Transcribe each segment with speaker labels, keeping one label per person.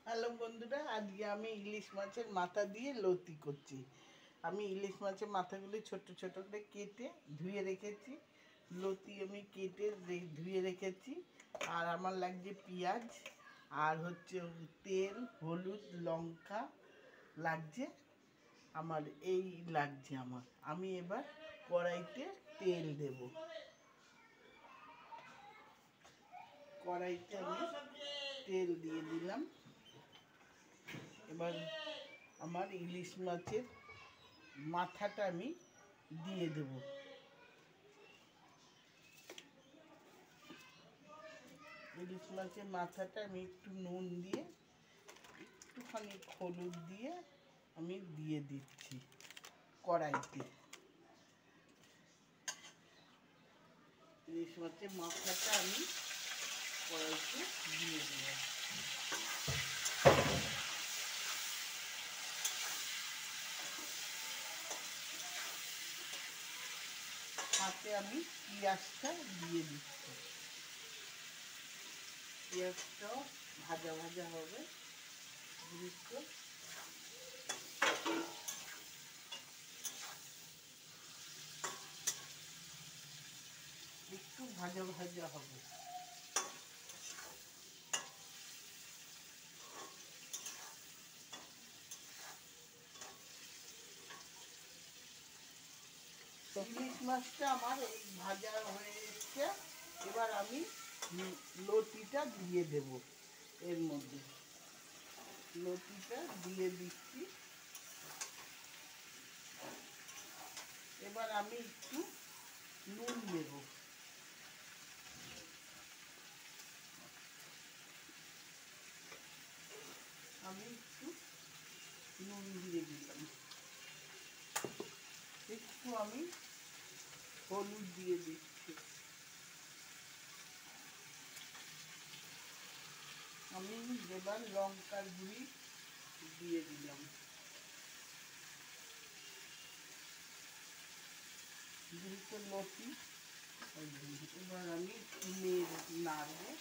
Speaker 1: Hello বন্ধুরা, আজকে আমি ইলিশ মাছের মাথা দিয়ে লতি করছি। আমি ইলিশ মাছের মাথাগুলি ছোট ছোট করে কেটে ধুয়ে রেখেছি। লতি আমি কেটে ধুয়ে রেখেছি। আর আমার লাগছে পেঁয়াজ, আর হচ্ছে তেল, হলুদ, লঙ্কা লাগছে আমার, এই লাগছে আমার। আমি এবার কড়াইতে তেল দেব। কড়াইতে আমি তেল দিয়ে দিলাম। এবার আমার ইলিশ মাছের মাথাটা আমি দিয়ে দেব। ইলিশ মাছের মাথাটা আমি একটু নুন দিয়ে, একটুখানি হলুদ দিয়ে আমি দিয়ে দিচ্ছি কড়াইতে। ইলিশ মাছের মাথাটা আমি কড়াইতে দিয়ে দিলাম। হাতে আমি পেঁয়াজটা দিয়ে দিচ্ছি। পেঁয়াজটাও ভাজা ভাজা হবে। একটু ভাজা ভাজা হবে। ইলিশ মাছটা আমার এই ভাজা হয়ে এসছে। এবার আমি লতিটা দিয়ে দেব এর মধ্যে। লতিটা দিয়ে দিচ্ছি। এবার আমি একটু নুন দেব। আমি একটু নুন দিয়ে দিলাম। একটু আমি হলুদ দিয়ে দিচ্ছি। আমি এবার লঙ্কার গুঁড়ি দিয়ে দিলাম। দুটো লতি এবার আমি নাড়বো।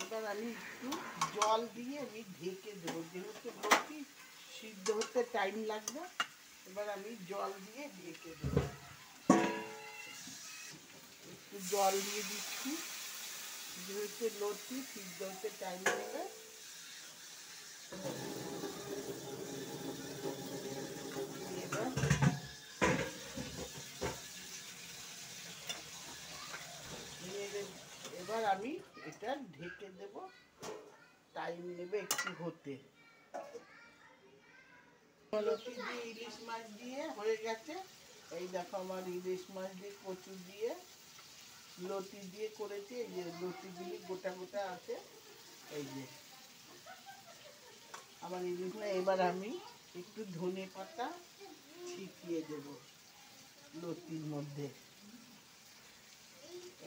Speaker 1: এবার আমি একটু জল দিয়ে আমি ঢেকে দেবো, যেহেতু লতি সিদ্ধ হতে টাইম লাগবে। এবার আমি জল দিয়ে ঢেকে দেবো। একটু জল দিয়ে দিচ্ছি, যেহেতু লতি সিদ্ধ হতে টাইম লাগবে। এবার আমি এটা ঢেকে দেব, টাইম নেবে একটু হতে। লতি দিয়ে ইলিশ মাছ দিয়ে হয়ে গেছে। এই দেখো আমার ইলিশ মাছ দিয়ে কচু দিয়ে লতি দিয়ে করেছি। এই যে লতিগুলি গোটা গোটা আছে। এই যে আমার ইলিশ মাছ। এবার আমি একটু ধনে পাতা ছিটিয়ে দেব লতির মধ্যে।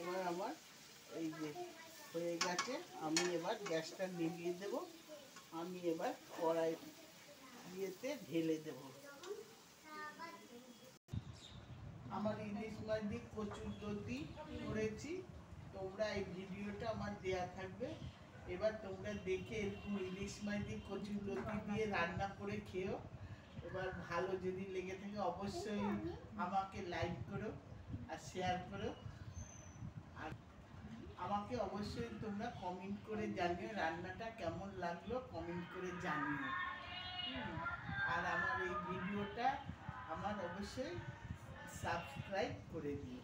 Speaker 1: এবার আমার এই যে হয়ে গেছে। আমি এবার গ্যাসটা নিভিয়ে দেব। আমি এবার কড়াই ইয়েতে ঢেলে দেব। আমার ইলিশ মাছ দিয়ে কচুর লতি করেছি। তোমরা এই ভিডিওটা আমার দেয়া থাকবে। এবার তোমরা দেখে এরকম ইলিশ মাছ দিয়ে কচুর লতি দিয়ে রান্না করে খেও। এবার ভালো যদি লেগে থাকে অবশ্যই আমাকে লাইক করো আর শেয়ার করো। আর আমাকে অবশ্যই তোমরা কমেন্ট করে জানিও রান্নাটা কেমন লাগলো, কমেন্ট করে জানিও। আর আমার এই ভিডিওটা আমার অবশ্যই সাবস্ক্রাইব করে দিও।